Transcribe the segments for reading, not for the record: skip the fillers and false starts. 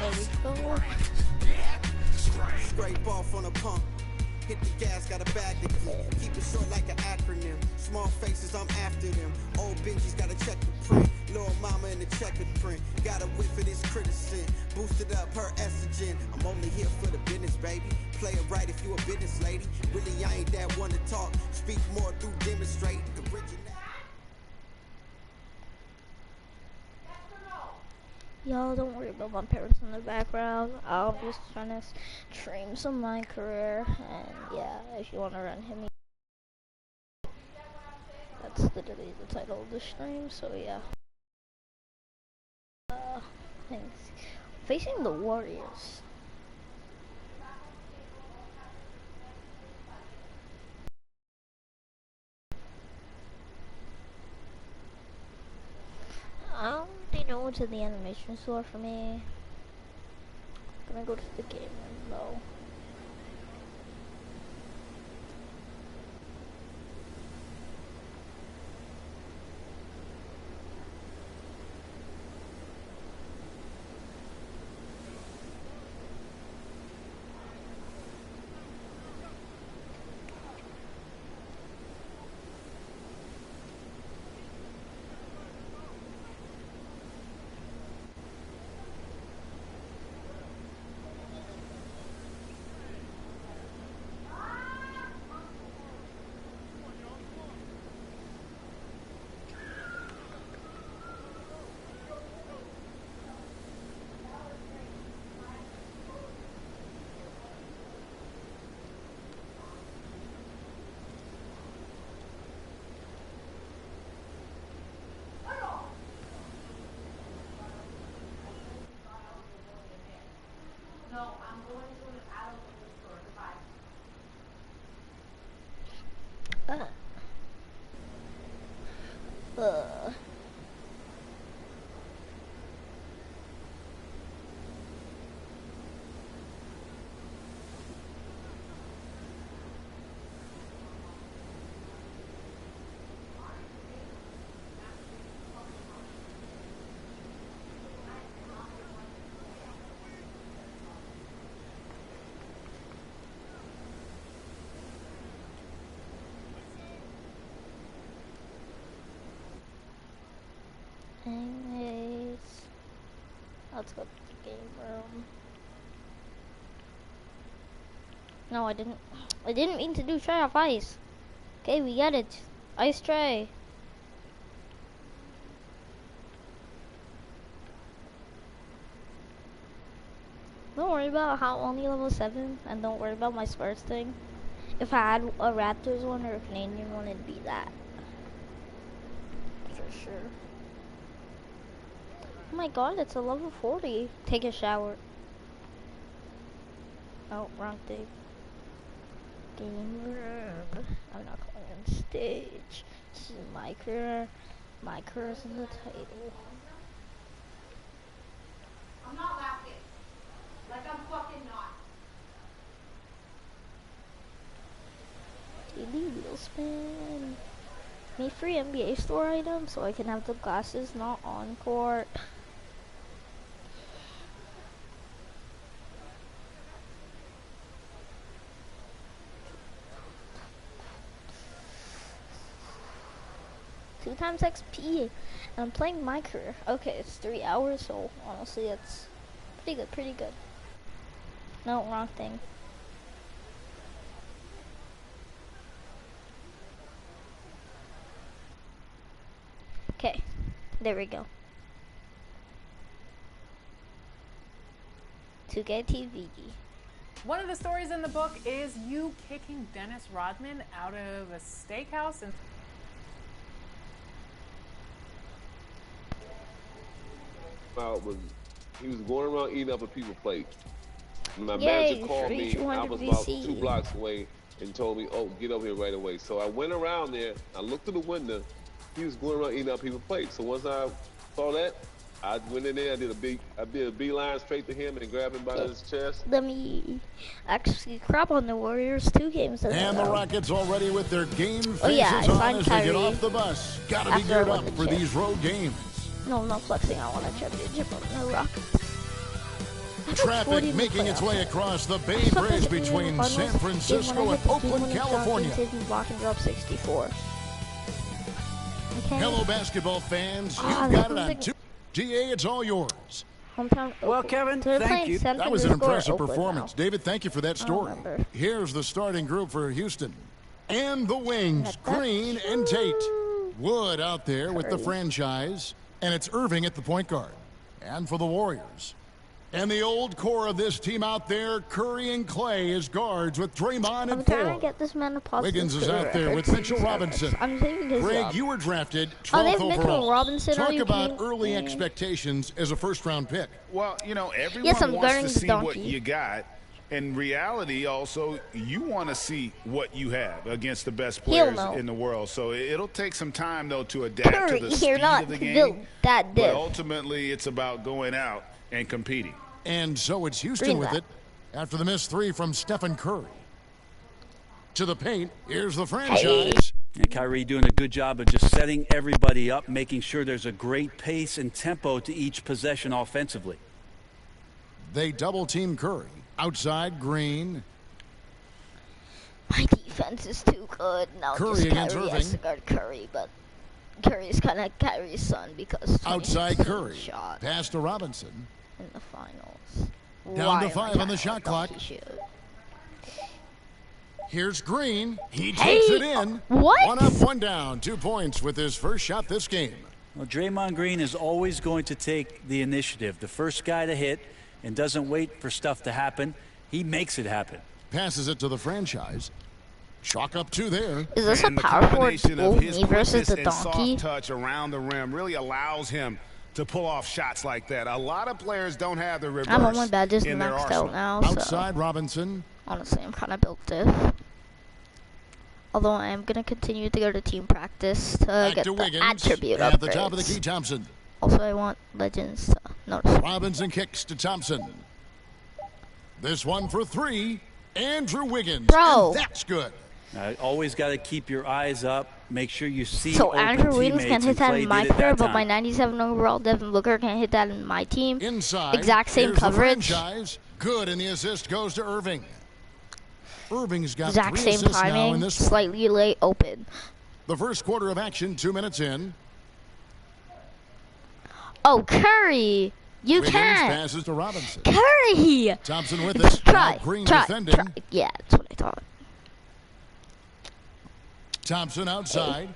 There we go. Scrape off on a pump. Hit the gas, got a bag to keep it short like an acronym. Small faces, I'm after them. Old Benji's got a check to print. Little mama in the checkered print. Got a whip for this criticism. Boosted up her estrogen. I'm only here for the business, baby. Play it right if you a business lady. Really, I ain't that one to talk. Speak more through demonstrate. Original. Y'all don't worry about my parents in the background. I'm just trying to stream some my career, and yeah, if you want to run him, that's literally the title of the stream. So yeah, thanks. Facing the Warriors. I don't really know what's in the animation store for me. I'm gonna go to the game room though. Uh. Anyways, let's go to the game room. No, I didn't mean to do try off ice. Okay, we get it. Ice tray. Don't worry about how only level 7, and don't worry about my Spurs thing. If I had a Raptors one or a Canadian one, it'd be that. For sure. Oh my god, it's a level 40. Take a shower. Oh, wrong thing. Game room. I'm not going on stage. This is my career. My career's in the title. I'm not laughing. Like I'm fucking not. Daily wheel spin. Me free NBA store items so I can have the glasses not on court. Two times XP, and I'm playing my career. Okay, it's 3 hours, so honestly, it's pretty good. No, wrong thing. Okay, there we go. 2K TV. One of the stories in the book is you kicking Dennis Rodman out of a steakhouse and he was going around eating up a people's plate. My Yay, manager called me. I was about 2 blocks away and told me, "Oh, get over here right away." So I went around there. I looked through the window. He was going around eating up people's plates. So once I saw that, I went in there. I did a beeline straight to him and grabbed him by his chest. Let me actually crap on the Warriors 2 games. And the Rockets already with their game faces I on signed as they get Kyrie off the bus. Gotta be geared up for these road games. No, I'm not flexing. I want a championship on the Rockets. Traffic making its way across the Bay Bridge between San Francisco and Oakland, California. Drop 64. Okay. Hello, basketball fans. You've got it on 2. GA, it's all yours. Hometown. Well, Kevin, So thank you. That was an impressive performance. David, thank you for that story. remember. Here's the starting group for Houston. And the wings, Green and Tate. Wood out there with the franchise. And it's Irving at the point guard. And for the Warriors. And the old core of this team out there, Curry and Clay as guards with Draymond I'm and trying to 4. get this man a positive Wiggins is career out there record. with Mitchell Robinson. I'm taking his Greg, job. you were drafted Oh, they 12th have Mitchell overall. Robinson. Are Talk you about kidding early me? expectations as a first-round pick. Well, you know, everyone Yes, I'm wants guarding to the see donkey. what you got. In reality, also, you want to see what you have against the best players no. in the world. So it'll take some time, though, to adapt Curry, to the you're speed not of the built game. that But diff. ultimately, it's about going out and competing. And so it's Houston Green with that. it after the missed 3 from Stephen Curry. To the paint, here's the franchise. And Kyrie doing a good job of just setting everybody up, making sure there's a great pace and tempo to each possession offensively. They double-team Curry. Outside, Green. My defense is too good. Now Curry just against Kyrie Irving. has to guard Curry, but Curry's kind of Kyrie's son because Outside 26 Curry. shot Pass to Robinson. in the finals. Down to Why 5 am I on the trying shot to clock. donkey shoot? Here's Green. He Hey, takes it in. what? 1 up, 1 down. 2 points with his first shot this game. Well, Draymond Green is always going to take the initiative, the first guy to hit, and doesn't wait for stuff to happen. He makes it happen. Passes it to the franchise. Chalk up 2 there. Is this a And the power forward combination of duel, his me versus quickness the and donkey? soft touch around the rim really allows him to pull off shots like that. A lot of players don't have the reverse I'm on my badges in their maxed arsenal. out now, so Outside, Robinson. honestly, I'm kind of built diff. Although I am going to continue to go to team practice to Back get to the Wiggins. attribute At the top of the upgrades. key, Thompson. Also, I want legends to notice. Robinson kicks to Thompson. This one for 3. Andrew Wiggins. Bro. And that's good. Always got to keep your eyes up. Make sure you see So open Andrew Wiggins can teammates, hit and that Clay in my did it career, that but time. my 97 overall Devin Booker can hit that in my team. Inside. Exact same Here's the coverage. franchise. Good, and the assist goes to Irving. Irving's got Exact 3 same assists now in timing, this one. slightly late open. The first quarter of action, 2 minutes in. Oh, Curry! You Wiggins can't! passes to Robinson. Curry! Thompson with it. Try, Now Green try, defending. try. Yeah, that's what I thought. Thompson outside.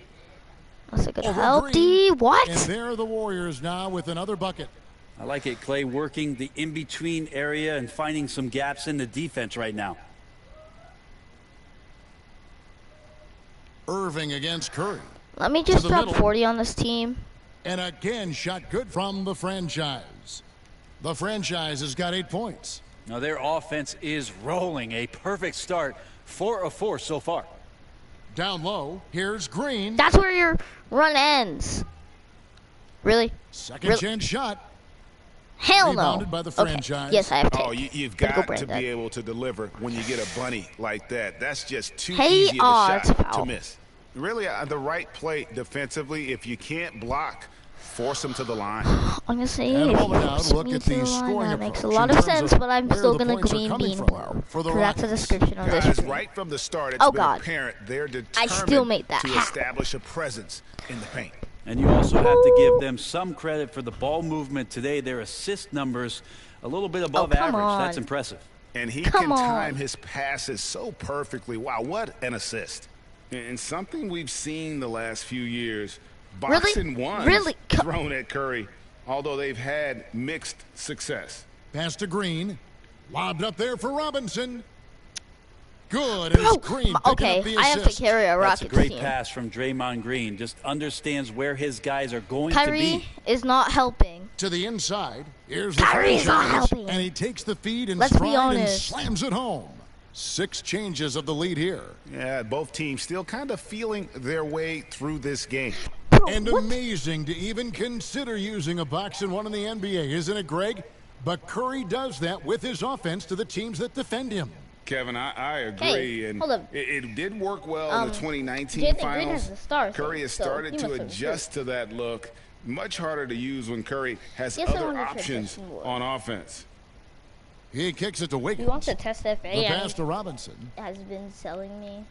That's a good Over help, Green. D. What? And there are the Warriors now with another bucket. I like it, Clay, working the in-between area and finding some gaps in the defense right now. Irving against Curry. Let me just the drop middle. 40 on this team. And again, shot good from the franchise. The franchise has got 8 points. Now their offense is rolling. A perfect start. 4 of 4 so far. Down low, here's Green. That's where your run ends. Really? Second chance shot. Hell no. Rebounded by the Okay. franchise. Yes, I have tape. Oh, you've Gotta go got brand to that. be able to deliver when you get a bunny like that. That's just too Hey, easy of a it's a shot foul. to miss. Really, the right play defensively, if you can't block, force them to the line. I'm gonna say And a if moment you now force to look me at to the the line, scoring that makes a approach lot in of terms sense, of but I'm where still the gonna points are green coming bean from blow. for the 'Cause that's the Rockets. description of this Guys, screen. right from the start, it's Oh, been God. apparent they're I determined still made that to happen. establish a presence in the paint. And you also have to give them some credit for the ball movement today. Their assist numbers a little bit above come average. on. That's impressive. And he Come can on. time his passes so perfectly. Wow, what an assist. And something we've seen the last few years, Really? boxing ones Really? thrown at Curry, although they've had mixed success. Pass to Green. Lobbed up there for Robinson. Good. And it's Green picking Okay, up the I have to assist. carry a That's a Rockets great team. pass from Draymond Green. Just understands where his guys are going to Kyrie be. is not helping. To the inside. Here's the Kyrie's not franchise. helping. And he takes the feed in Let's be stride and honest. slams it home. 6 changes of the lead here. Yeah, both teams still kind of feeling their way through this game. Bro, And what? amazing to even consider using a boxing one in the NBA, isn't it, Greg? But Curry does that with his offense to the teams that defend him. Kevin, I agree. Hey, and hold up. it did work well in the 2019 Jalen Green finals. has the star Curry thing, has so started he to must have adjust to that look. Much harder to use when Curry has Yes, I other wonder if options transition will. on offense. He kicks it to Wiggins. He wants to test that The pass to Robinson. Has been selling me.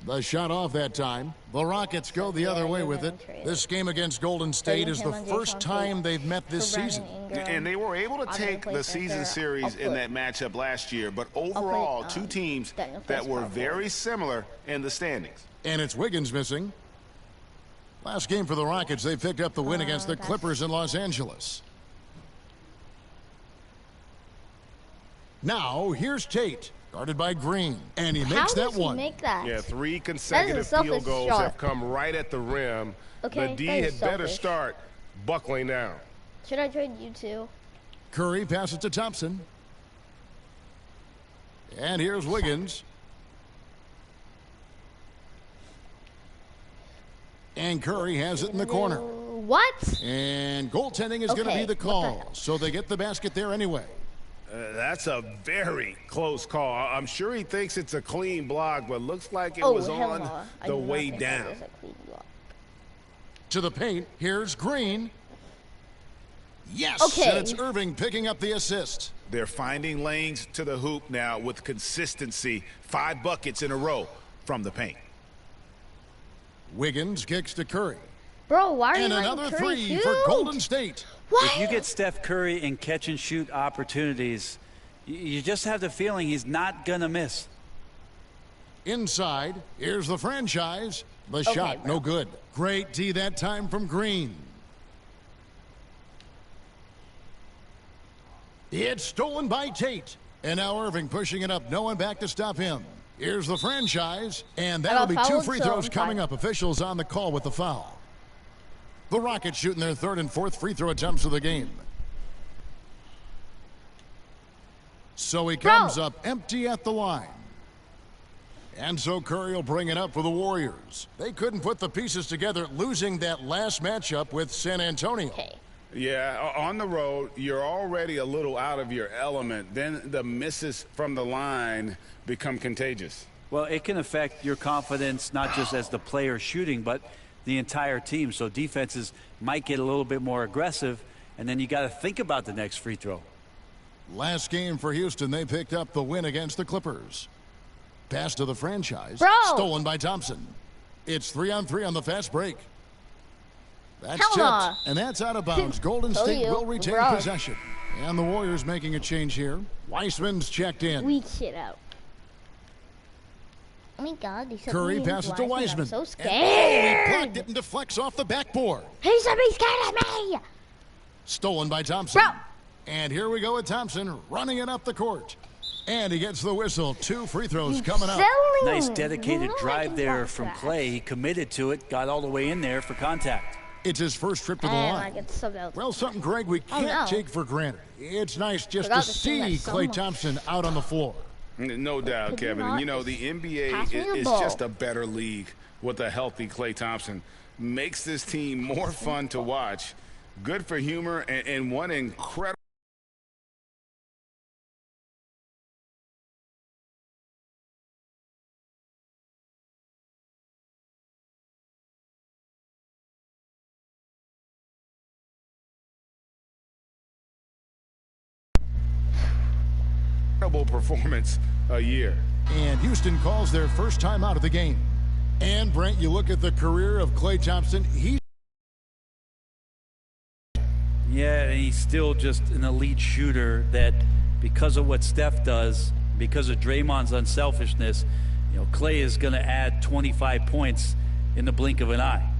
The shot off that time. The Rockets go the other way with it. This game against Golden State is the first time they've met this season. And they were able to take the season series in that matchup last year, but overall, two teams that were very similar in the standings. And it's Wiggins missing. Last game for the Rockets, they picked up the win against the Clippers in Los Angeles. Now, here's Tate, guarded by Green, and he makes that one. Make that? Yeah, 3 consecutive field goals have come right at the rim. Okay, the D had better start buckling down. Should I trade you two? Curry passes to Thompson. And here's Wiggins. And Curry has it in the corner. What? And goaltending is going to be the call, so they get the basket there anyway. That's a very close call. I'm sure he thinks it's a clean block, but looks like it was on the way down. To the paint, here's Green. Yes, okay. And it's Irving picking up the assist. They're finding lanes to the hoop now with consistency. 5 buckets in a row from the paint. Wiggins kicks to Curry. Bro, why are you and letting another Curry three shoot? for Golden State. What? If you get Steph Curry in catch-and-shoot opportunities, you just have the feeling he's not going to miss. Inside, here's the franchise. The shot, no good. Great D that time from Green. It's stolen by Tate. And now Irving pushing it up. No one back to stop him. Here's the franchise. And that'll be 2 free throws coming up. Officials on the call with the foul. The Rockets shooting their 3rd and 4th free throw attempts of the game. So he comes up empty at the line. And so Curry will bring it up for the Warriors. They couldn't put the pieces together, losing that last matchup with San Antonio. Okay. Yeah, on the road, you're already a little out of your element. Then the misses from the line become contagious. Well, it can affect your confidence, not just as the player shooting, but the entire team. So defenses might get a little bit more aggressive, and then you got to think about the next free throw. Last game for Houston, they picked up the win against the Clippers. Pass to the franchise. Stolen by Thompson. It's 3-on-3 on the fast break. That's tipped, and that's out of bounds. Golden State will retain possession. And the Warriors making a change here. Weissman's checked in. Weak shit out. Oh my God, he said Curry passes to Wiseman. I'm so scared. And, he blocked it and deflects off the backboard. He said he's scared of me. Stolen by Thompson. Bro. And here we go with Thompson running it up the court. And he gets the whistle. 2 free throws coming up. Nice dedicated drive there from Clay. He committed to it, got all the way in there for contact. It's his first trip to the line. Well, something, Greg, we can't take for granted. It's nice just to see Klay Thompson out on the floor. No doubt, Kevin. And you know, the NBA is just a better league with a healthy Klay Thompson. Makes this team more fun to watch. Good for humor and one incredible. Performance a year. And Houston calls their first time out of the game. And Brent, you look at the career of Klay Thompson. Yeah, he's still just an elite shooter that, because of what Steph does, because of Draymond's unselfishness, you know, Klay is going to add 25 points in the blink of an eye.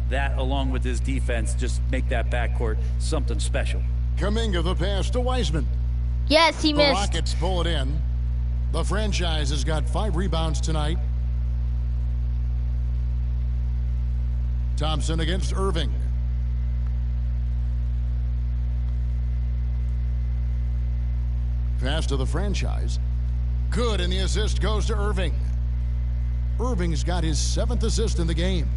That, along with his defense, just make that backcourt something special. Kuminga the pass to Wiseman. Yes, he missed. The Rockets pull it in. The franchise has got 5 rebounds tonight. Thompson against Irving. Pass to the franchise. Good, and the assist goes to Irving. Irving's got his 7th assist in the game.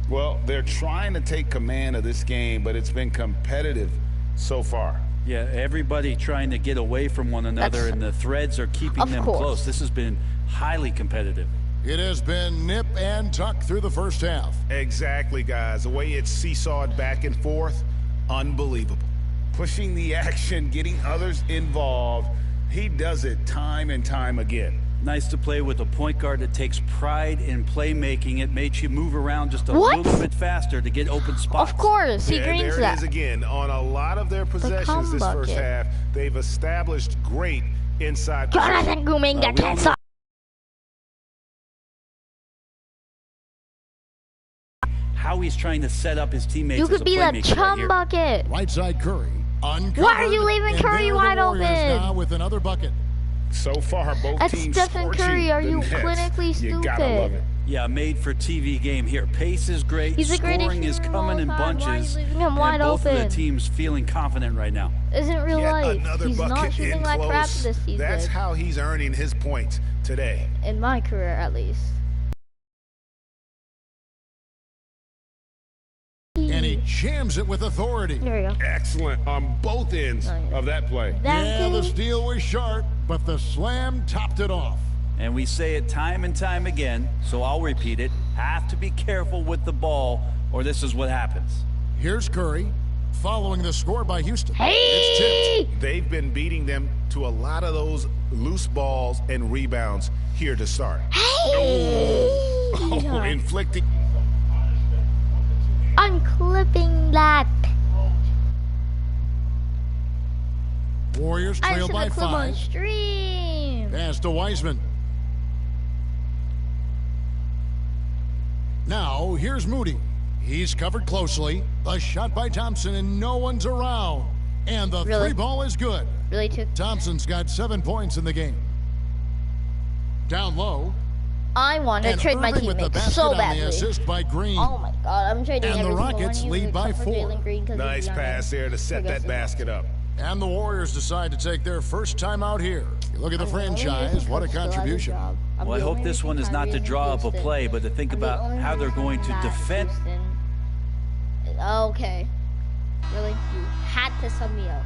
Well, they're trying to take command of this game, but it's been competitive so far. Yeah, everybody trying to get away from one another, and the threads are keeping them close. This has been highly competitive. It has been nip and tuck through the first half. Exactly, guys. The way it's seesawed back and forth, unbelievable. pushing the action, getting others involved. He does it time and time again. Nice to play with a point guard that takes pride in playmaking. It makes you move around just a little bit faster to get open spots. Of course, he greens there that. It is again. On a lot of their possessions this first half, they've established great inside Jonathan Kuminga can't stop. How he's trying to set up his teammates. You could be the chum right bucket. Right side Curry. Uncovered. Why are you leaving Curry wide open? Now with another bucket. So far, both That's teams Stephen Curry. Are you clinically stupid? You gotta love it. Yeah, made for TV game here. Pace is great. He's the greatest Scoring is coming in bunches. Why are you leaving him wide and both open? of the teams feeling confident right now. Isn't real life. He's bucket not shooting like crap this season. That's how he's earning his points today. In my career, at least. And he jams it with authority. There we go. Excellent on both ends of that play. Yeah, the steal was sharp, but the slam topped it off. And we say it time and time again, so I'll repeat it. Have to be careful with the ball, or this is what happens. Here's Curry, following the score by Houston. Hey! It's tipped. They've been beating them to a lot of those loose balls and rebounds here to start. Hey! Oh, inflicting. I'm clipping that. Warriors trail by 5. On stream. Pass to Wiseman. Now, here's Moody. He's covered closely. A shot by Thompson, and no one's around. And the three ball is good. Really, too? Thompson's got 7 points in the game. Down low. I want to trade my teammates so badly. The assist by Green. Oh my God, I'm trading and every the Rockets lead by 4. Nice pass there to set that basket up. And the Warriors decide to take their first time out here. You look at the franchise, what a contribution. Well, I hope this one is not to draw up a play, but to think about how they're going to defend. Okay. Really? You had to sub me out.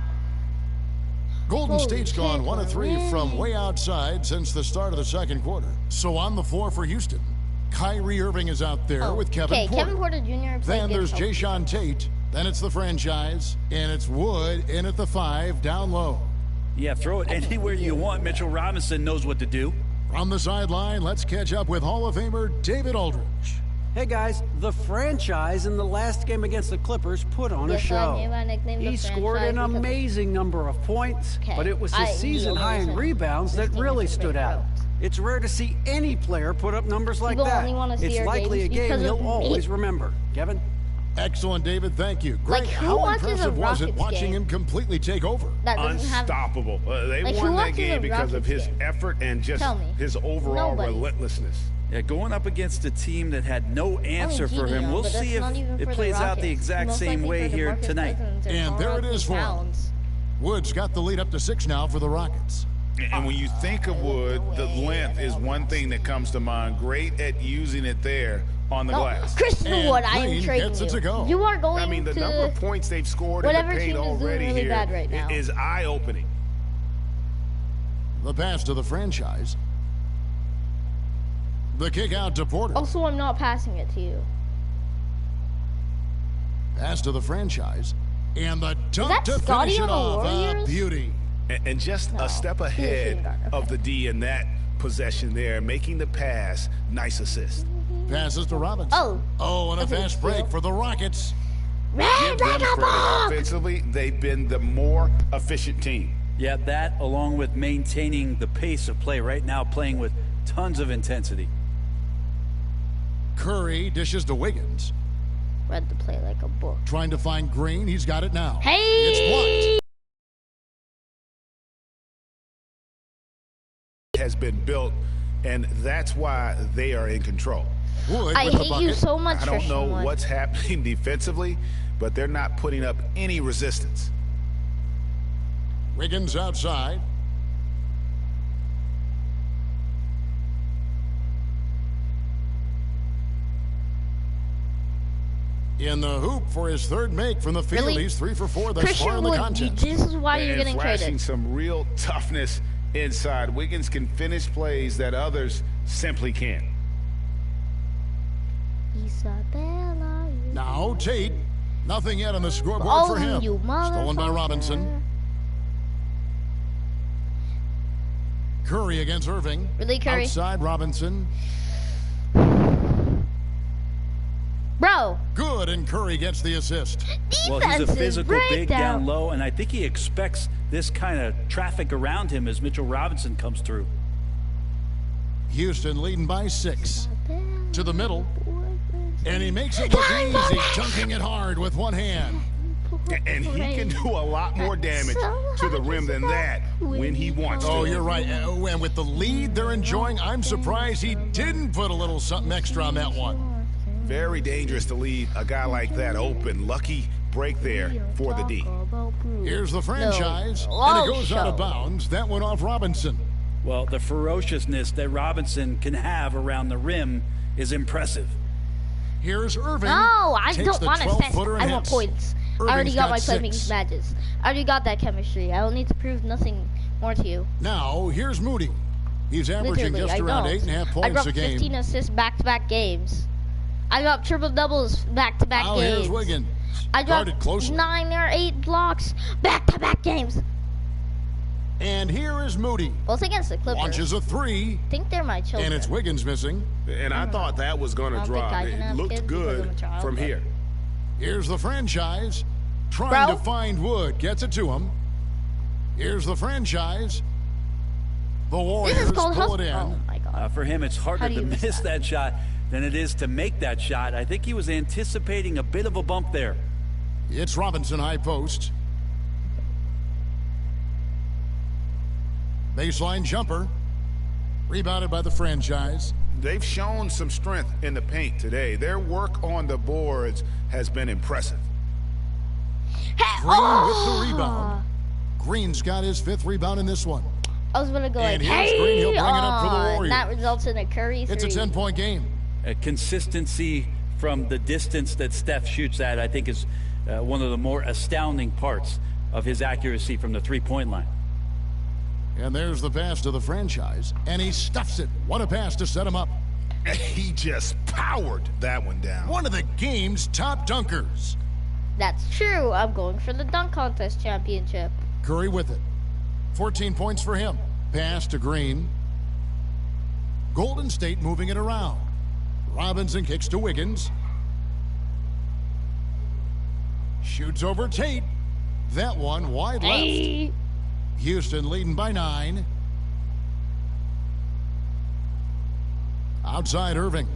Golden State's gone 1 of 3 from way outside since the start of the second quarter. So on the floor for Houston, Kyrie Irving is out there with Kevin Porter. Kevin Porter Jr. Then there's Jayshawn Tate. Then it's the franchise, and it's Wood in at the 5 down low. Yeah, throw it anywhere you want. Mitchell Robinson knows what to do. From the sideline, let's catch up with Hall of Famer David Aldridge. Hey guys, the franchise in the last game against the Clippers put on a show. He scored an amazing number of points, but it was his season high in rebounds that really stood out. It's rare to see any player put up numbers like that. It's likely a game he'll always remember. Kevin? Excellent, David. Thank you. Greg, how impressive was it watching him completely take over? Unstoppable. They won that game because of his effort and just his overall relentlessness. Yeah, going up against a team that had no answer for him. We'll see if it plays out the exact same way here tonight. And there it is for him. Wood's got the lead up to 6 now for the Rockets. And when you think of Wood, the length is one thing that comes to mind. Great at using it there on the glass. Christian Wood, I am trading you. You are going to... I mean, the number of points they've scored in the paint already really here right now. is eye-opening. The pass to the franchise. The kick out to Porter. Also, I'm not passing it to you. Pass to the franchise. And the dunk to finish it off. A beauty. And just a step ahead of the D in that possession there, making the pass. Nice assist. Passes to Robinson. Oh, and a fast break for the Rockets. Give them credit. Offensively, they've been the more efficient team. Yeah, that along with maintaining the pace of play right now, playing with tons of intensity. Curry dishes to Wiggins. Read the play like a book. Trying to find Green. He's got it now. Hey! It's blocked. Has been built, and that's why they are in control. Wood I hate you so much. I don't know what's happening defensively, but they're not putting up any resistance. Wiggins outside. In the hoop for his third make from the field. Really? He's 3 for 4 thus far in the contest. This is why you're getting flashing traded. Some real toughness inside. Wiggins can finish plays that others simply can't. Now Tate Nothing yet on the scoreboard for him. Stolen by Robinson. Curry against Irving. Really, Curry? Outside Robinson. Bro. Good, and Curry gets the assist. Well, he's a physical big down low, and I think he expects this kind of traffic around him as Mitchell Robinson comes through. Houston leading by 6. To the middle. And he makes it look easy, dunking it hard with one hand. And he can do a lot more damage to the rim than that when he wants to. Oh, you're right. And with the lead they're enjoying, I'm surprised he didn't put a little something extra on that one. Very dangerous to leave a guy like that open. Lucky break there for the D. Here's the franchise, and it goes out of bounds. That went off Robinson. Well, the ferociousness that Robinson can have around the rim is impressive. Here's Irving. No, I don't want to set. I want points. I already got my playmaking badges. I already got that chemistry. I don't need to prove nothing more to you. Now, here's Moody. He's averaging just around 8.5 points a game. I got 15 assists back-to-back games. I got triple-doubles back-to-back games. Here's Wiggins. I dropped 9 or 8 blocks back-to-back games. And here is Moody. Both against the Clippers. Launches a 3. I think they're my children. And it's Wiggins missing. And I thought that was going to drop. It looked good from here. Here's the franchise. Trying to find Wood. Gets it to him. Here's the franchise. The Warriors pull it in. Oh, my God. For him, it's harder to miss that shot than it is to make that shot. I think he was anticipating a bit of a bump there. It's Robinson high post. Baseline jumper. Rebounded by the franchise. They've shown some strength in the paint today. Their work on the boards has been impressive. Green with the rebound. Green's got his 5th rebound in this one. I was going to go and here's Green. He'll bring it up for the Warriors. That results in a Curry 3. It's a 10-point game. Consistency from the distance that Steph shoots at, I think, is one of the more astounding parts of his accuracy from the three-point line. And there's the pass to the franchise, and he stuffs it. What a pass to set him up. He just powered that one down. One of the game's top dunkers. That's true. I'm going for the dunk contest championship. Curry with it. 14 points for him. Pass to Green. Golden State moving it around. Robinson kicks to Wiggins. Shoots over Tate. That one wide left. Houston leading by 9. Outside Irving.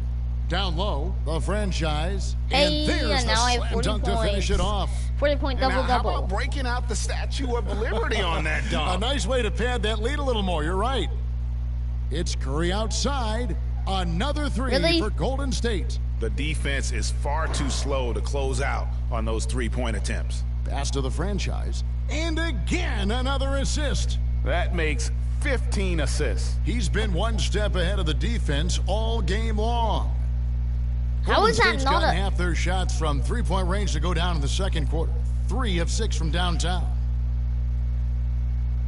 Down low, the franchise. And there's the slam dunk to finish it off. 40-point double-double. How about breaking out the Statue of Liberty on that dunk? A nice way to pad that lead a little more. You're right. It's Curry outside. Another 3 for Golden State. The defense is far too slow to close out on those 3-point attempts. Pass to the franchise. And again, another assist. That makes 15 assists. He's been one step ahead of the defense all game long. How is that not gotten half their shots from 3-point range to go down in the second quarter. 3 of 6 from downtown.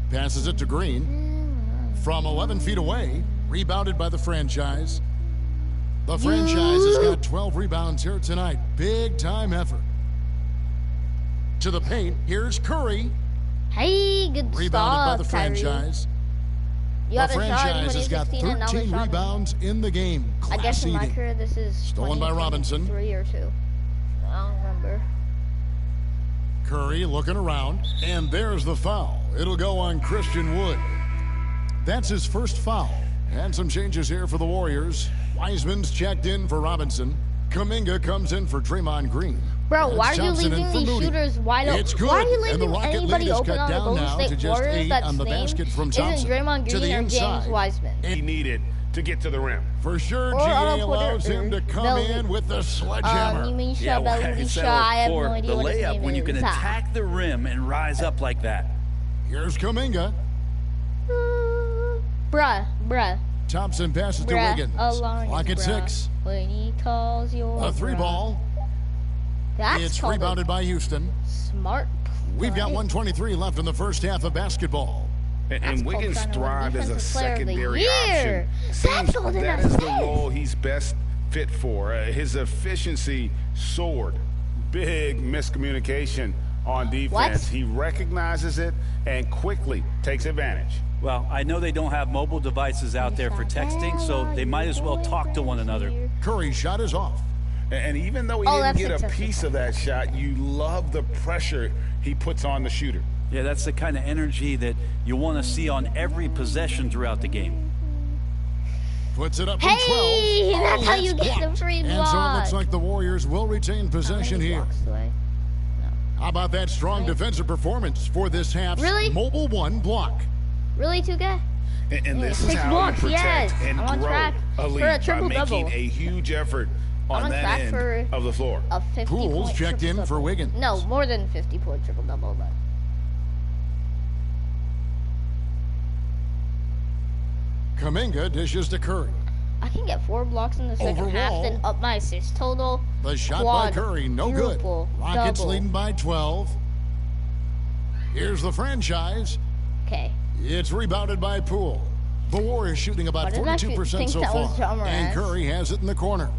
Passes it to Green. From 11 feet away. Rebounded by the franchise. The franchise has got 12 rebounds here tonight. Big time effort. To the paint. Here's Curry. Hey, good Rebounded stop, by the franchise. The franchise has got 13 rebounds in the game. I guess in my career this is stolen by Robinson. 3 or 2. I don't remember. Curry looking around, and there's the foul. It'll go on Christian Wood. That's his first foul. And some changes here for the Warriors. Wiseman's checked in for Robinson. Kuminga comes in for Draymond Green. Bro, why are you leaving these shooters wide open? Why are you leaving anybody open on the Golden State Warriors that's name isn't Draymond Green or James Wiseman? He needed to get to the rim. For sure, GA allows him to come in with the sledgehammer. You mean yeah, well, it's I have no idea the what his layup name when you can is. attack the rim and rise up like that. Here's Kuminga. Bruh. Thompson passes to Wiggins. Lock at 6. When he calls your a 3-ball. It's rebounded by Houston. Smart. We've got 1:23 left in the first half of basketball. And Wiggins thrived as a secondary option. Seems that is the role he's best fit for. His efficiency soared. big miscommunication on defense. What? He recognizes it and quickly takes advantage. Well, I know they don't have mobile devices out there for texting, so they might as well talk to one another. Curry's shot is off. And even though he didn't get a piece of that shot, you love the pressure he puts on the shooter. Yeah, that's the kind of energy that you want to see on every possession throughout the game. Puts it up in 12. Hey, that's how you get the free block. And so it looks like the Warriors will retain possession here. How about that strong defensive performance for this half's mobile 1 block? Really, 2K? And this is 6 how blocks, you protect and I'm on grow track a lead for a by triple-double. making a huge effort on that end of the floor. A 50 Pools point checked in for Wiggins. No, more than 50-point triple-double, but. Kuminga dishes to Curry. I can get 4 blocks in the second half, then up my assist total. The shot by Curry, no good. Rockets leading by 12. Here's the franchise. Okay. It's rebounded by Poole. The Warriors shooting about 42% so far. And Curry has it in the corner.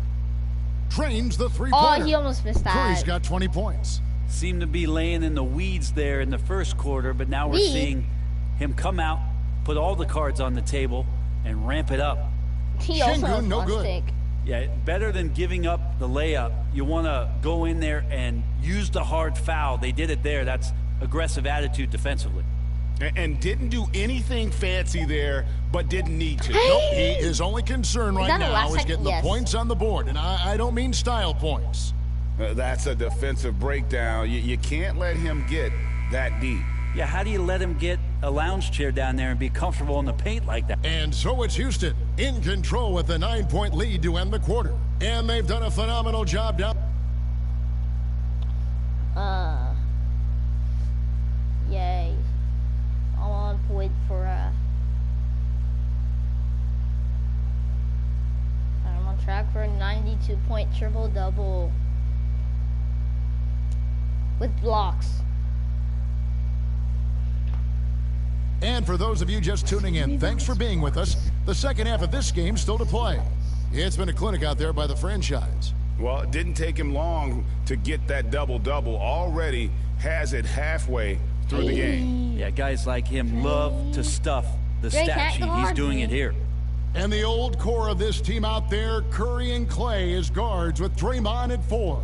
Trains the three-pointer. Oh, he almost missed that. Curry's got 20 points. Seemed to be laying in the weeds there in the first quarter, but now we're seeing him come out, put all the cards on the table, and ramp it up. He also has no good. stick. Yeah, better than giving up the layup. You want to go in there and use the hard foul. They did it there. That's aggressive attitude defensively. And didn't do anything fancy there, but didn't need to. Nope, his only concern right now is getting the points on the board. And I don't mean style points. That's a defensive breakdown. You can't let him get that deep. Yeah, how do you let him get a lounge chair down there and be comfortable in the paint like that? And so it's Houston in control with a 9-point lead to end the quarter. And they've done a phenomenal job down. Yay. I'm on point for I'm on track for a 92-point triple-double with blocks. And for those of you just tuning in, thanks for being with us. The second half of this game still to play. It's been a clinic out there by the franchise. Well, it didn't take him long to get that double-double. Already has it halfway through the game. Yeah, guys like him love to stuff the stat sheet. He's doing it here. And the old core of this team out there, Curry and Clay as guards with Draymond at 4.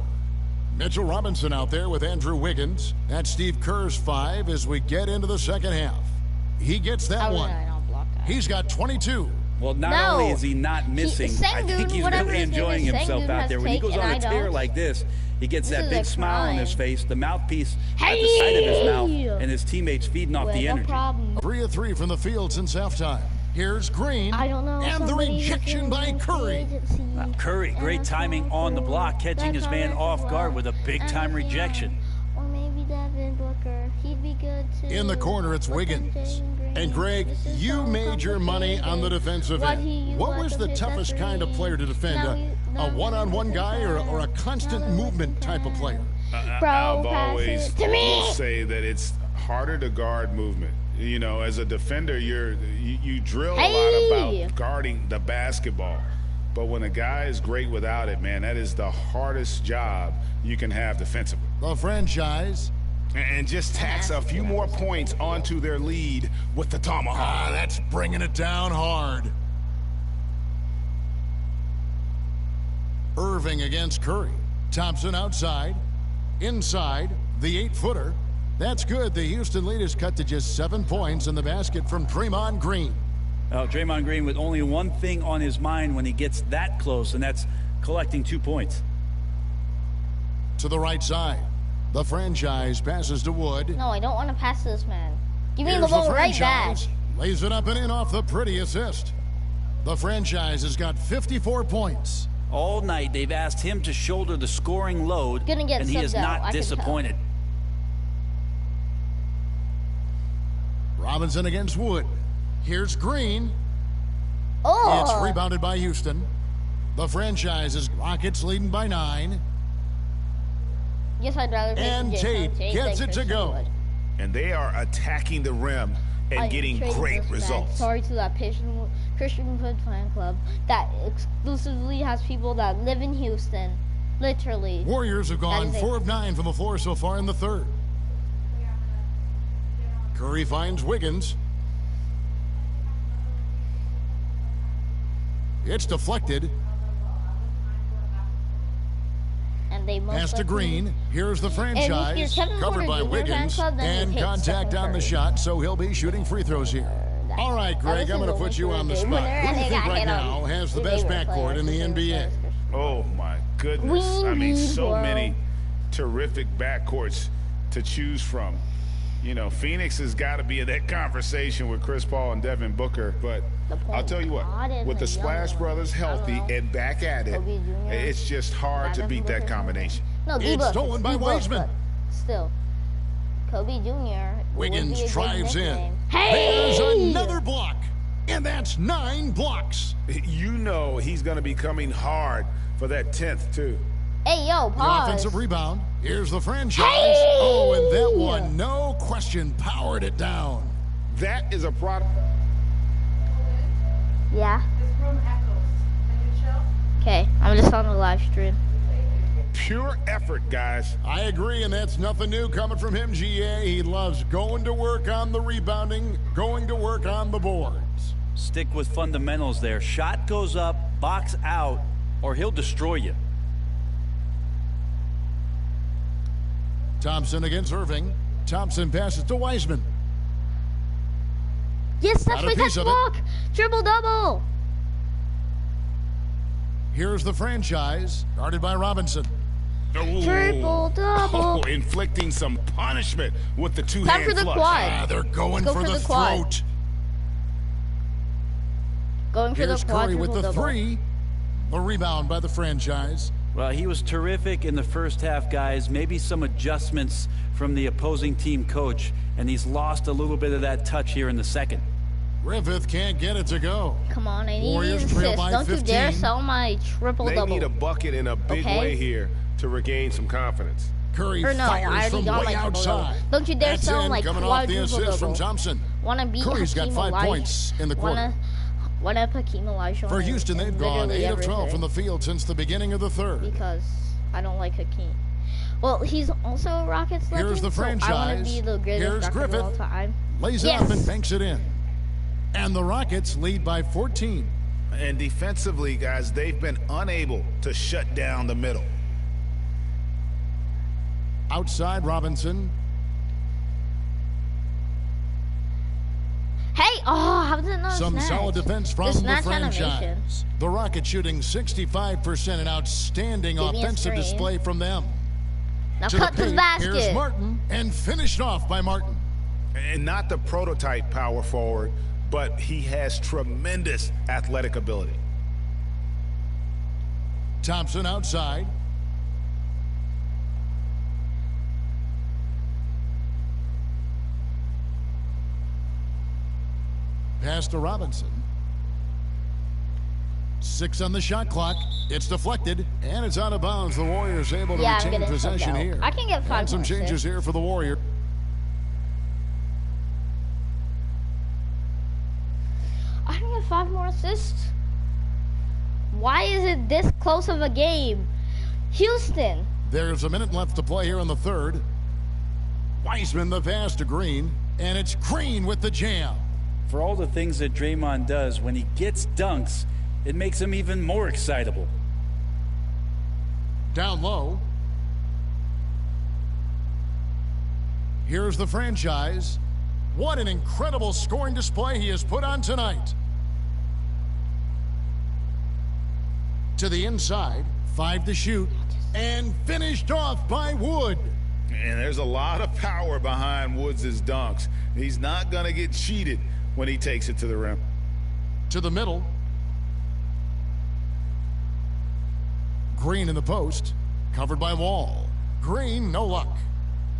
Mitchell Robinson out there with Andrew Wiggins. That's Steve Kerr's 5 as we get into the second half. He gets that one. He's got 22. Well, not only is he not missing, I think he's really enjoying himself out there. When he goes on a tear like this, he gets that big smile on his face, the mouthpiece at the side of his mouth, and his teammates feeding off the energy. 3 of 3 from the field since halftime. Here's Green, and the rejection by Curry. Curry, great timing on the block, catching his man off guard with a big-time rejection. Or maybe Devin Booker. He'd be good too. In the corner, it's Wiggins. And Greg, you made your money on the defensive end. What was the toughest kind of player to defend? A one-on-one guy or a constant movement type of player? I've always will say that it's harder to guard movement. You know, as a defender, you drill a lot about guarding the basketball. But when a guy is great without it, man, that is the hardest job you can have defensively. The franchise. And just tacks a few more points onto their lead with the tomahawk. That's bringing it down hard. Irving against Curry. Thompson outside. Inside, the 8-footer. That's good. The Houston lead is cut to just 7 points in the basket from Draymond Green. Draymond Green with only one thing on his mind when he gets that close, and that's collecting 2 points. To the right side. The franchise passes to Wood. No, I don't want to pass this, man. Give me the ball right back. Lays it up and in off the pretty assist. The franchise has got 54 points. All night they've asked him to shoulder the scoring load, and he is not disappointed. Robinson against Wood. Here's Green. Oh! It's rebounded by Houston. The franchise is Rockets leading by 9. Yes, I'd rather take and Tate gets it to go. Wood. And they are attacking the rim and getting great results. Sorry to that Christian Hood fan club that exclusively has people that live in Houston Literally. Warriors have gone 4 of 9 from the floor so far in the third. Curry finds Wiggins. It's deflected. And they pass to Green. Here's the franchise. Covered by Wiggins. And contact on the shot, so he'll be shooting free throws here. All right, Greg, I'm going to put you on the spot. Who do you think right now has the best backcourt in the NBA? Oh, my goodness. I mean, so many terrific backcourts to choose from. You know, Phoenix has got to be in that conversation with Chris Paul and Devin Booker. But I'll tell you what, with the Splash Brothers healthy and back at it, it's just hard to beat that combination. No, it's stolen by Wiseman. Still, Kobe Jr. Wiggins drives in. There's another block. And that's 9 blocks. You know he's going to be coming hard for that 10th, too. Hey, yo, pause. The offensive rebound. Here's the franchise. Oh, and that one, no question, powered it down. That is a product. Yeah. This room echoes. Can you chill? Okay, I'm just on the live stream. Pure effort, guys. I agree, and that's nothing new coming from him, GA. He loves going to work on the rebounding, going to work on the boards. Stick with fundamentals there. Shot goes up, box out, or he'll destroy you. Thompson against Irving. Thompson passes to Wiseman. Yes, that's my touch block. Triple-double. Here's the franchise, guarded by Robinson. Triple-double. Oh, inflicting some punishment with the two-hand flush. Time for the quad. They're going for the throat. Going for the quad. Curry with the 3. The rebound by the franchise. Well, he was terrific in the first half, guys. Maybe some adjustments from the opposing team coach, and he's lost a little bit of that touch here in the second. Griffith can't get it to go. Come on, I need Warriors an trail assist. by Don't 15. you dare sell my triple-double. They need a bucket in a big way here to regain some confidence. Curry I fires from got way my outside. Don't you dare That's sell like coming off the assist from Thompson. Wanna beat Curry's got Hakeem 5 Olajuwon. points in the quarter. Wanna put Hakeem Olajuwon For Houston, they've gone 8 of 12 from the field since the beginning of the third. Because I don't like Hakeem. Well, he's also a Rockets legend. Here's the franchise. So I want to be the greatest Rocket of all time. Lays it up and banks it in. And the Rockets lead by 14. And defensively, guys, they've been unable to shut down the middle. Outside Robinson. Hey, how did it not Some snatch? solid defense from the franchise. Animation. The Rockets shooting 65%, an outstanding offensive display from them. Now cut to the basket. Here's Martin, and finished off by Martin. And not the prototype power forward, but he has tremendous athletic ability. Thompson outside. Pass to Robinson. 6 on the shot clock. It's deflected, and it's out of bounds. The Warriors able to retain possession here. I can get 5 and some changes here for the Warriors. I can get 5 more assists. Why is it this close of a game? Houston. There's a minute left to play here in the third. Wiseman the pass to Green, and it's Green with the jam. For all the things that Draymond does, when he gets dunks, it makes him even more excitable. Down low. Here's the franchise. What an incredible scoring display he has put on tonight. To the inside, 5 to shoot, and finished off by Wood. And there's a lot of power behind Woods' dunks. He's not going to get cheated when he takes it to the rim. To the middle. Green in the post, covered by Wall. Green, no luck.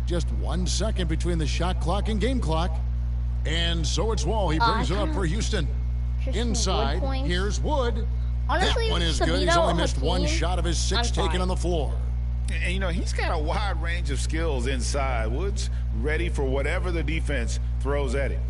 Just 1 second between the shot clock and game clock. And so it's Wall. He brings it up for Houston. Inside, here's Wood. Honestly, that one is good. He's only missed 1 shot of his 6 taken on the floor. And, you know, he's got a wide range of skills inside. Woods ready for whatever the defense throws at him.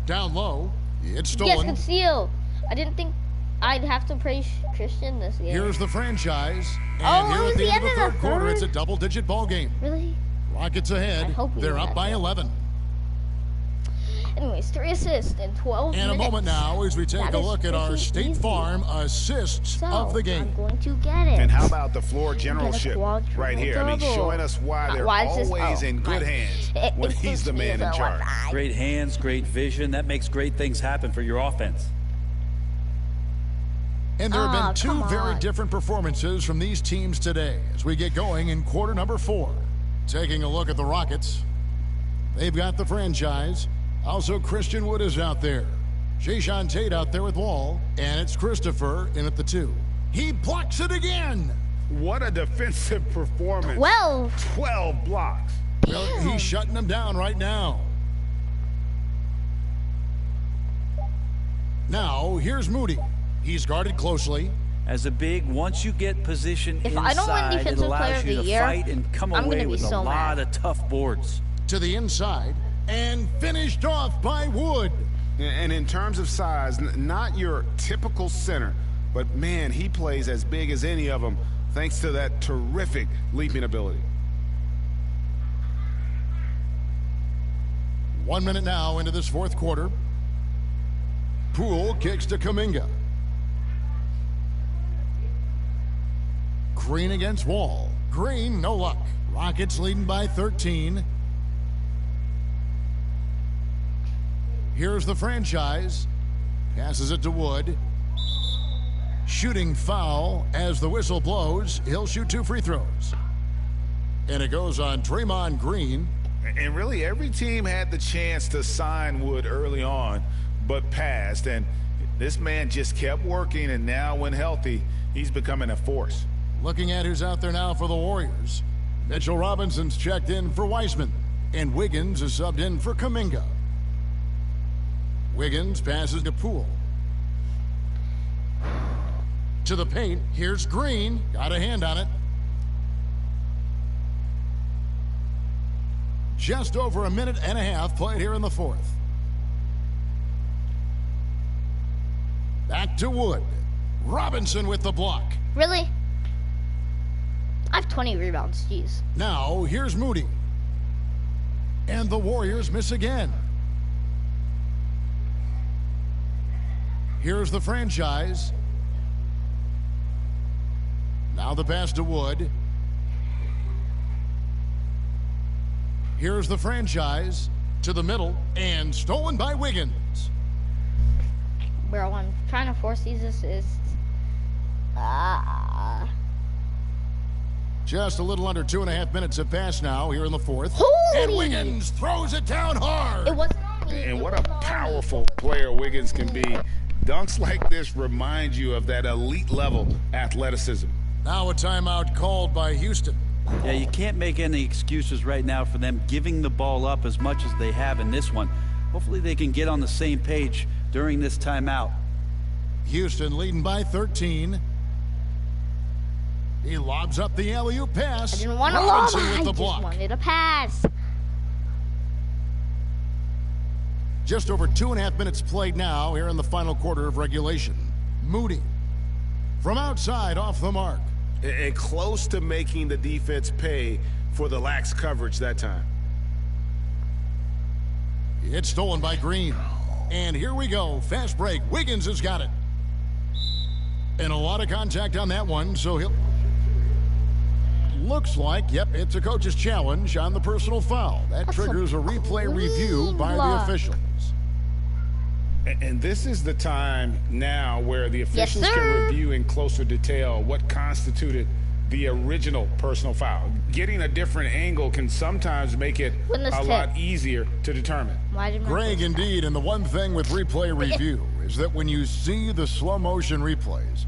Down low, it's stolen. Yes, conceal. I didn't think I'd have to praise Christian this game. Here's the franchise. And here at the end of the third quarter, it's a double-digit ball game. Really? Rockets ahead. They're up by 11. Anyways, 3 assists in 12 minutes. And a moment now as we take a look at our State Farm assists of the game. I'm going to get it. And how about the floor generalship right here? I mean, showing us why they're always in good hands when he's the man in charge. Great hands, great vision. That makes great things happen for your offense. And there have been two very different performances from these teams today as we get going in quarter number 4. Taking a look at the Rockets, they've got the franchise. Also, Christian Wood is out there. Jayshawn Tate out there with Wall. And it's Christopher in at the 2. He blocks it again. What a defensive performance. 12 blocks. Well, he's shutting them down right now. Now, here's Moody. He's guarded closely. As a big, once you get position inside, it allows you to fight and come away with a lot of tough boards. To the inside. And finished off by Wood. And in terms of size, not your typical center, but man, he plays as big as any of them thanks to that terrific leaping ability. 1 minute now into this fourth quarter. Poole kicks to Kuminga. Green against Wall. Green, no luck. Rockets leading by 13. Here's the franchise. Passes it to Wood. Shooting foul as the whistle blows. He'll shoot 2 free throws. And it goes on Draymond Green. And really every team had the chance to sign Wood early on, but passed. And this man just kept working, and now when healthy, he's becoming a force. Looking at who's out there now for the Warriors. Mitchell Robinson's checked in for Weissman. And Wiggins is subbed in for Kuminga. Wiggins passes to Poole. To the paint. Here's Green. Got a hand on it. Just over a minute and a half played here in the fourth. Back to Wood. Robinson with the block. Really? I have 20 rebounds. Jeez. Now, here's Moody. And the Warriors miss again. Here's the franchise. Now the pass to Wood. Here's the franchise to the middle and stolen by Wiggins. Bro, I'm trying to force these assists. Just a little under 2.5 minutes have passed now here in the fourth. Holy! And Wiggins throws it down hard. It wasn't on me. And what a powerful player Wiggins can be. Dunks like this remind you of that elite level athleticism. Now a timeout called by Houston. Yeah, you can't make any excuses right now for them giving the ball up as much as they have in this one. Hopefully they can get on the same page during this timeout. Houston leading by 13. He lobs up the alley-oop pass. I didn't want to lob. I just wanted a pass. Just over 2.5 minutes played now here in the final quarter of regulation. Moody from outside off the mark. And close to making the defense pay for the lax coverage that time. It's stolen by Green. And here we go. Fast break. Wiggins has got it. And a lot of contact on that one, so he'll... Looks like, yep, it's a coach's challenge on the personal foul. That triggers a replay review by the officials. And this is the time now where the officials can review in closer detail what constituted the original personal foul. Getting a different angle can sometimes make it a lot easier to determine. Greg, indeed, and the one thing with replay review is that when you see the slow motion replays,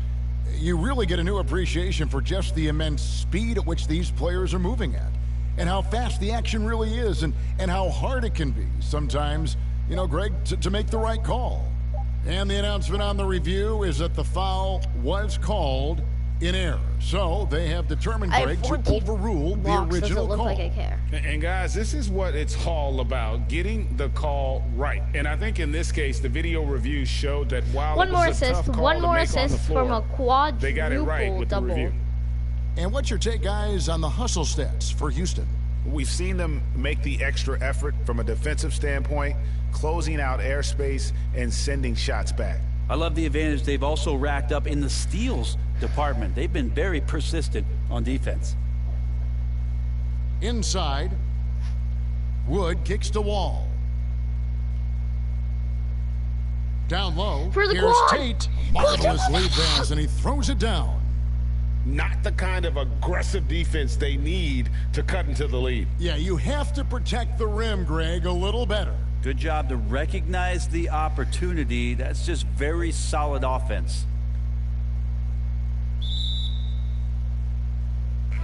you really get a new appreciation for just the immense speed at which these players are moving at, and how fast the action really is, and how hard it can be sometimes, you know, Greg, to make the right call. And the announcement on the review is that the foul was called in error. So they have determined, Greg, to overrule the original call. Like I care. And guys, this is what it's all about, getting the call right. And I think in this case, the video review showed that while it was a tough call to make on the floor, from a quadruple they got it right with the review. And what's your take, guys, on the hustle stats for Houston? We've seen them make the extra effort from a defensive standpoint, closing out airspace and sending shots back. I love the advantage they've also racked up in the steals department. They've been very persistent on defense. Inside, Wood kicks to Wall. Down low, here's Tate. Marvelous lead pass, and he throws it down. Not the kind of aggressive defense they need to cut into the lead. Yeah, you have to protect the rim, Greg, a little better. Good job to recognize the opportunity. That's just very solid offense.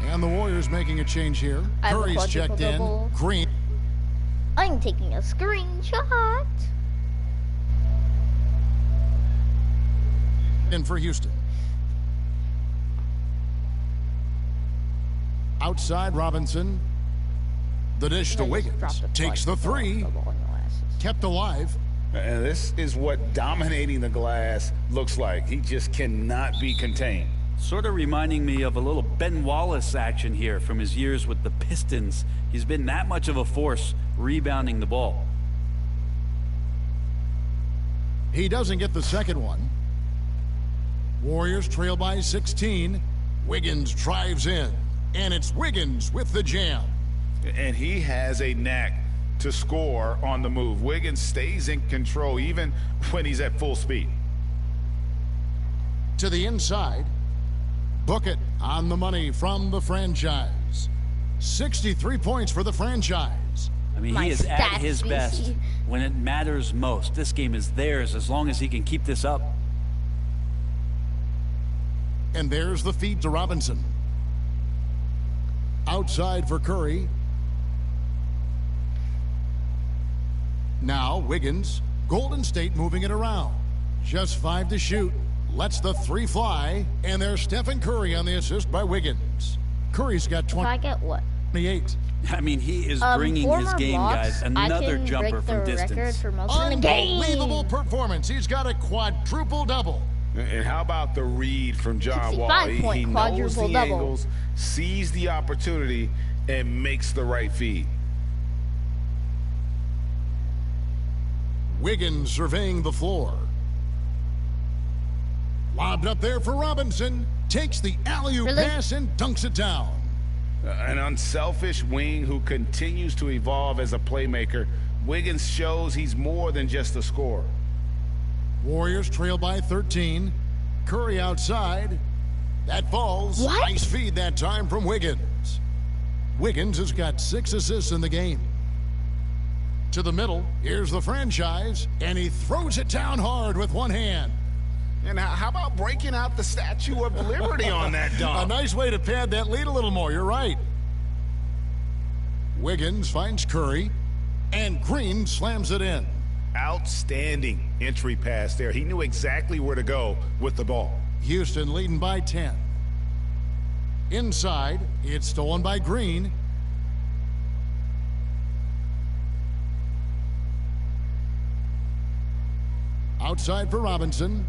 And the Warriors making a change here. Curry's checked in. Green. I'm taking a screenshot. In for Houston. Outside, Robinson. The dish to Wiggins. Takes the three. Kept alive. And this is what dominating the glass looks like. He just cannot be contained. Sort of reminding me of a little Ben Wallace action here from his years with the Pistons. He's been that much of a force rebounding the ball. He doesn't get the second one. Warriors trail by 16. Wiggins drives in. And it's Wiggins with the jam. And he has a knack to score on the move. Wiggins stays in control even when he's at full speed. To the inside. Book it on the money from the franchise. 63 points for the franchise. I mean, he is at his best when it matters most. This game is theirs as long as he can keep this up. And there's the feed to Robinson. Outside for Curry. Now Wiggins. Golden State moving it around. Just 5 to shoot. Lets the three fly. And there's Stephen Curry on the assist by Wiggins. Curry's got 20. I get what? 28. I mean, he is bringing his game, guys. Another jumper from distance. Unbelievable performance. He's got a quadruple double. And how about the read from John Wall? He knows the angles, sees the opportunity, and makes the right feed. Wiggins surveying the floor. Lobbed up there for Robinson. Takes the alley-oop pass and dunks it down. An unselfish wing who continues to evolve as a playmaker. Wiggins shows he's more than just a scorer. Warriors trail by 13. Curry outside. That falls. What? Nice feed that time from Wiggins. Wiggins has got 6 assists in the game. To the middle. Here's the franchise. And he throws it down hard with one hand. And how about breaking out the Statue of Liberty on that dunk? A nice way to pad that lead a little more. You're right. Wiggins finds Curry. And Green slams it in. Outstanding entry pass there. He knew exactly where to go with the ball. Houston leading by 10. Inside, it's stolen by Green. Outside for Robinson.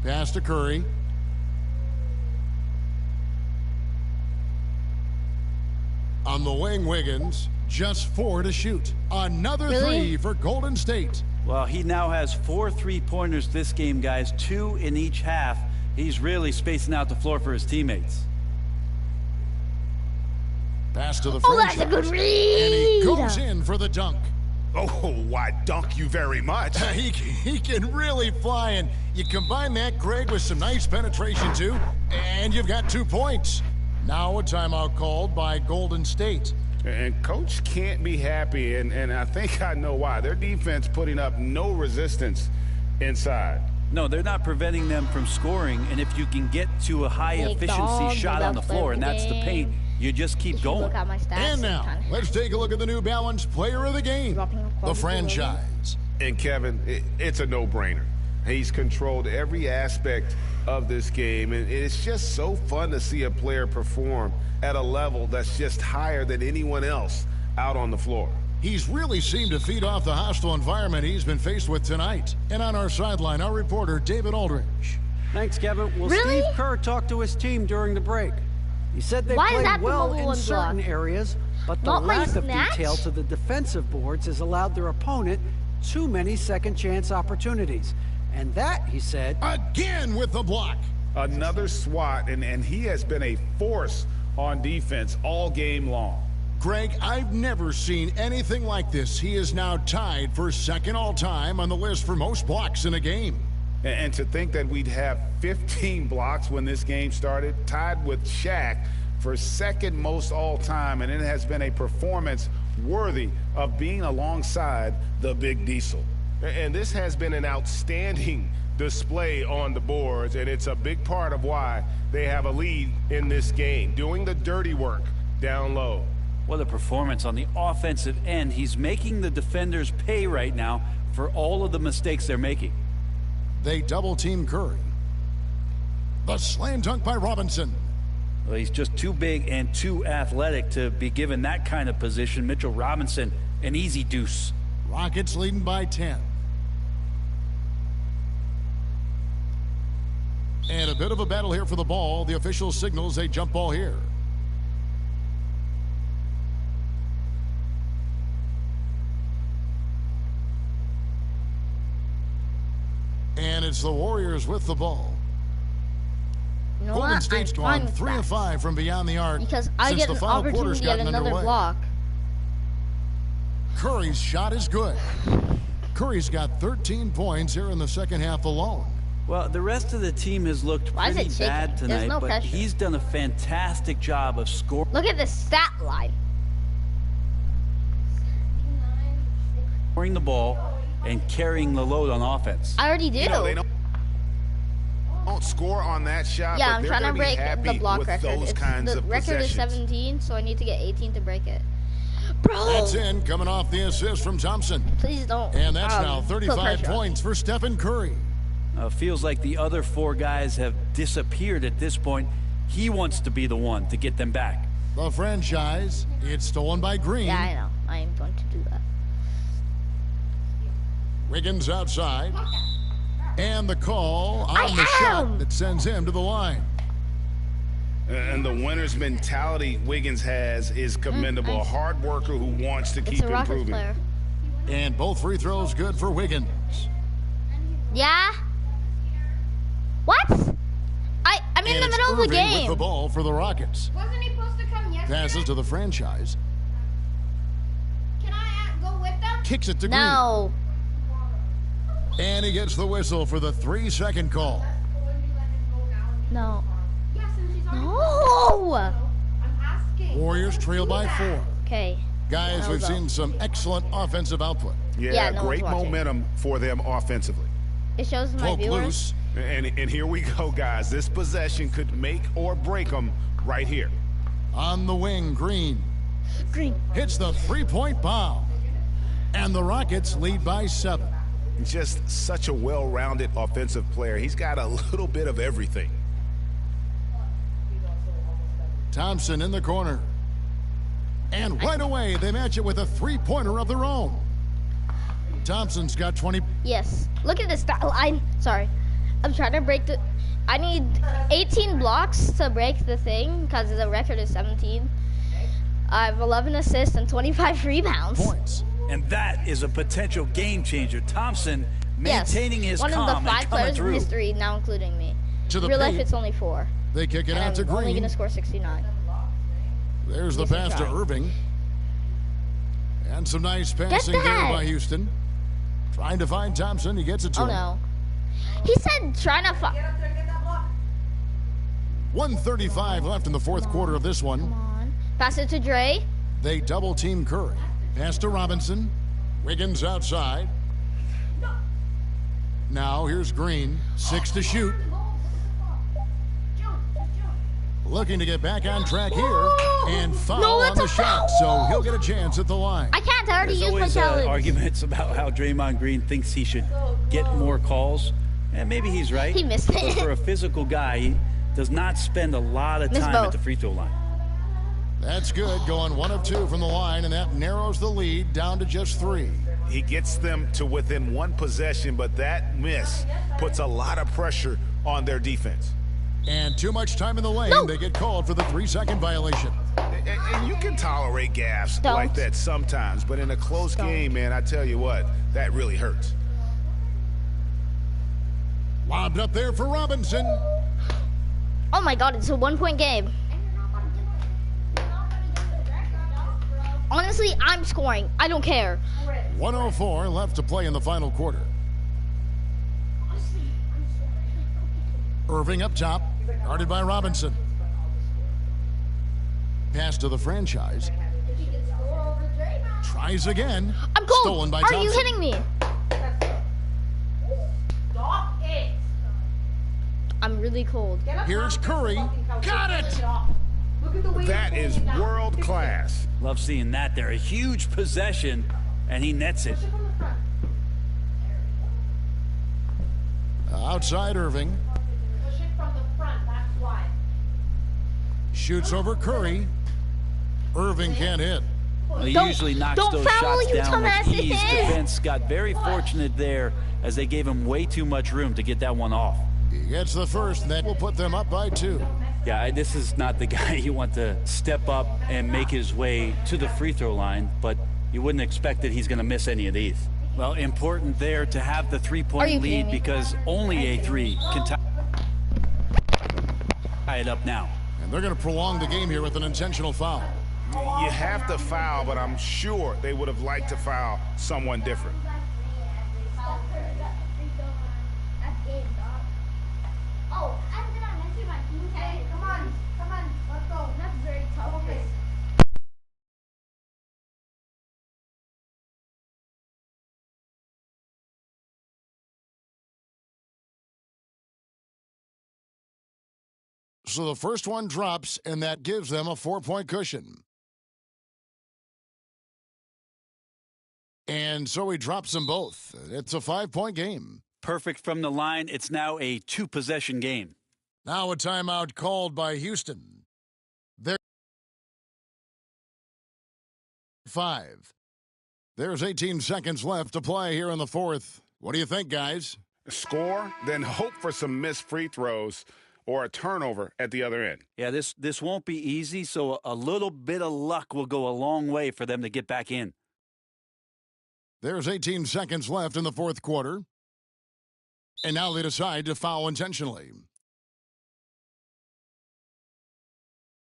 Pass to Curry. On the wing, Wiggins. Just 4 to shoot. Another three for Golden State. Well, he now has 4 3-pointers this game, guys. 2 in each half. He's really spacing out the floor for his teammates. Pass to the franchise. That's a good read. And he goes in for the dunk. Oh, why, dunk you very much. He can really fly, and you combine that, Greg, with some nice penetration, too, and you've got 2 points. Now a timeout called by Golden State. And Coach can't be happy, and I think I know why. Their defense putting up no resistance inside. No, they're not preventing them from scoring, and if you can get to a high-efficiency shot on the floor, and that's the paint, you just keep going. And now, let's take a look at the New Balance Player of the Game, the franchise. And Kevin, it's a no-brainer. He's controlled every aspect of this game, and it's just so fun to see a player perform at a level that's just higher than anyone else out on the floor. He's really seemed to feed off the hostile environment he's been faced with tonight. And on our sideline, our reporter, David Aldridge. Thanks, Kevin. Well, Steve Kerr talked to his team during the break. He said they played well in certain areas, but the lack of detail to the defensive boards has allowed their opponent too many second-chance opportunities. And that, he said... Again with the block. Another swat, and he has been a force on defense all game long. Greg, I've never seen anything like this. He is now tied for second all-time on the list for most blocks in a game. And to think that we'd have 15 blocks when this game started, tied with Shaq for second most all-time, and it has been a performance worthy of being alongside the Big Diesel. And this has been an outstanding display on the boards, and it's a big part of why they have a lead in this game, doing the dirty work down low. What a performance on the offensive end. He's making the defenders pay right now for all of the mistakes they're making. They double-team Curry. The slam dunk by Robinson. Well, he's just too big and too athletic to be given that kind of position. Mitchell Robinson, an easy deuce. Rockets leading by 10. And a bit of a battle here for the ball. The official signals a jump ball here. And it's the Warriors with the ball. You know Golden what? State's gone 3 of 5 from beyond the arc because I since get the an final opportunity quarter's to get gotten another underway. block. Curry's shot is good. Curry's got 13 points here in the second half alone. Well, the rest of the team has looked pretty bad tonight, but pressure. He's done a fantastic job of scoring. Look at the stat line. Scoring the ball and carrying the load on offense. I already do. You know, they don't score on that shot, yeah, but I'm they're trying to break the block with record. those kinds the of record is possessions. 17, so I need to get 18 to break it. Bro! That's in, coming off the assist from Thompson. Please don't. And that's now 35 points for Stephen Curry. Feels like the other 4 guys have disappeared at this point. He wants to be the one to get them back. The franchise, it's stolen by Green. Yeah, I know. I am going to do that. Wiggins outside. And the call on the shot that sends him to the line. And the winner's mentality Wiggins has is commendable. A hard worker who wants to keep improving. Player. And both free throws good for Wiggins. Yeah? What? I'm in the middle of the game. With the ball for the Rockets. Wasn't he supposed to come yesterday? Passes to the franchise. Can I go with them? Kicks it to Green. No. And he gets the whistle for the 3-second call. No. No! I'm asking. Warriors trail by 4. Okay. Guys, we've seen some excellent offensive output. Yeah, great momentum for them offensively. It shows my viewers. Loose. And here we go, guys. This possession could make or break them right here. On the wing, Green. Green. Hits the 3-point bomb. And the Rockets lead by 7. Just such a well-rounded offensive player. He's got a little bit of everything. Thompson in the corner. And right away, they match it with a 3-pointer of their own. Thompson's got 20. Yes. Look at this stat line. Sorry. I'm trying to break the... I need 18 blocks to break the thing because the record is 17. I have 11 assists and 25 rebounds. Points. And that is a potential game changer. Thompson maintaining his calm and coming through. One of the 5 players in history, now including me. To the Real life, paint. it's only 4. They kick it out to Green. I'm only going to score 69. There's the pass to Irving. And some nice passing there by Houston. Trying to find Thompson. He gets it to him. Oh, no. He said trying to find... 1:35 left in the fourth quarter of this one. Come on. Pass it to Dre. They double-team Curry. Pass to Robinson. Wiggins outside. Now here's Green. 6 to shoot. Looking to get back on track here. And foul on the shot. So he'll get a chance at the line. I can't. I already There's used my always challenge. arguments about how Draymond Green thinks he should get more calls. And maybe he's right. He missed it. But for a physical guy, he does not spend a lot of time at the free throw line. That's good, going 1 of 2 from the line, and that narrows the lead down to just 3. He gets them to within 1 possession, but that miss puts a lot of pressure on their defense. And too much time in the lane, they get called for the 3-second violation. And you can tolerate gaffes like that sometimes, but in a close game, man, I tell you what, that really hurts. Lobbed up there for Robinson. Oh my God, it's a 1-point game. Honestly, I'm scoring. I don't care. 1:04 left to play in the final quarter. Irving up top, guarded by Robinson. Pass to the franchise. Tries again. I'm cold. Stolen by Are Thompson. you kidding me? Stop it. I'm really cold. Here's Curry. Got it! That is world class. Love seeing that there. A huge possession, and he nets it. Outside Irving. Push it from the front, that's why. Shoots over Curry. Irving can't hit. He usually knocks those shots down with ease. Defense got very fortunate there as they gave him way too much room to get that one off. He gets the first, and that will put them up by 2. Yeah, this is not the guy you want to step up and make his way to the free throw line, but you wouldn't expect that he's going to miss any of these. Well, important there to have the 3-point lead because only a 3 can tie it up now. And they're going to prolong the game here with an intentional foul. You have to foul, but I'm sure they would have liked to foul someone different. Oh, I'm gonna mention my team. Hey, come on, let's go. That's very tough. Okay. So the first one drops, and that gives them a 4-point cushion. And so he drops them both. It's a 5-point game. Perfect from the line. It's now a 2-possession game. Now a timeout called by Houston. They're 5. There's 18 seconds left to play here in the 4th. What do you think, guys? Score, then hope for some missed free throws or a turnover at the other end. Yeah, this won't be easy, so a little bit of luck will go a long way for them to get back in. There's 18 seconds left in the 4th quarter. And now they decide to foul intentionally.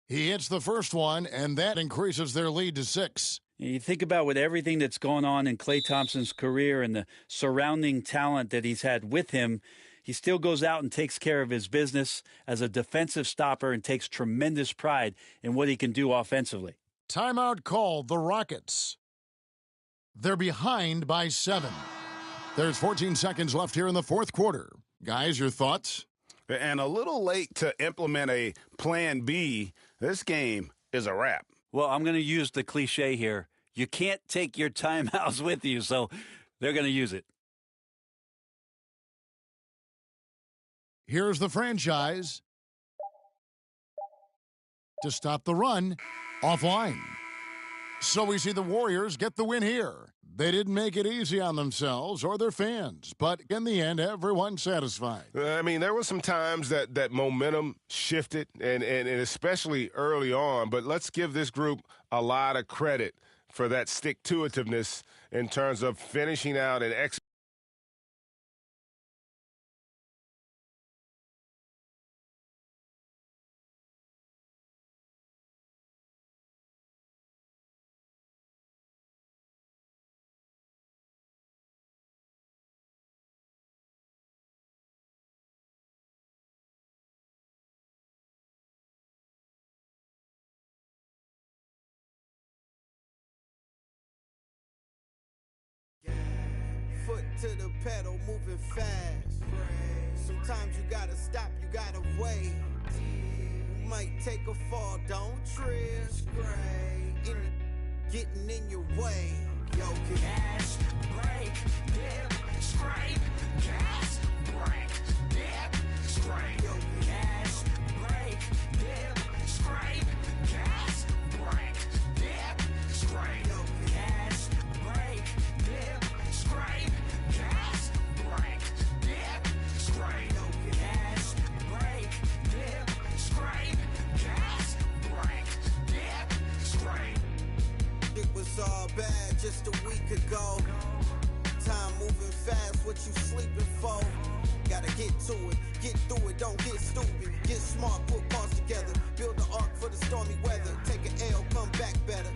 He hits the first one, and that increases their lead to 6. You think about with everything that's going on in Klay Thompson's career and the surrounding talent that he's had with him, he still goes out and takes care of his business as a defensive stopper and takes tremendous pride in what he can do offensively. Timeout called the Rockets. They're behind by 7. There's 14 seconds left here in the 4th quarter. Guys, your thoughts? And a little late to implement a plan B. This game is a wrap. Well, I'm going to use the cliche here. You can't take your timeouts with you, so they're going to use it. Here's the franchise to stop the run offline. So we see the Warriors get the win here. They didn't make it easy on themselves or their fans, but in the end, everyone's satisfied. I mean, there were some times that momentum shifted, and especially early on, but let's give this group a lot of credit for that stick-to-itiveness in terms of finishing out and executing. Foot to the pedal, moving fast. Sometimes you gotta stop, you gotta wait. You might take a fall, don't trip. Getting in your way. Yo, gas, brake, dip, scrape, gas, brake. dip, scrape, gas, brake, dip, scrape, gas, brake, dip, scrape, gas, brake, dip, scrape, gas, brake, dip, scrape, gas, brake, dip, scrape, gas, brake, dip, scrape. It was all bad just a week ago. Time moving fast, what you sleeping for? Gotta get to it, get through it, don't get stupid. Get smart, put parts together. Build the ark for the stormy weather. Take an L, come back better.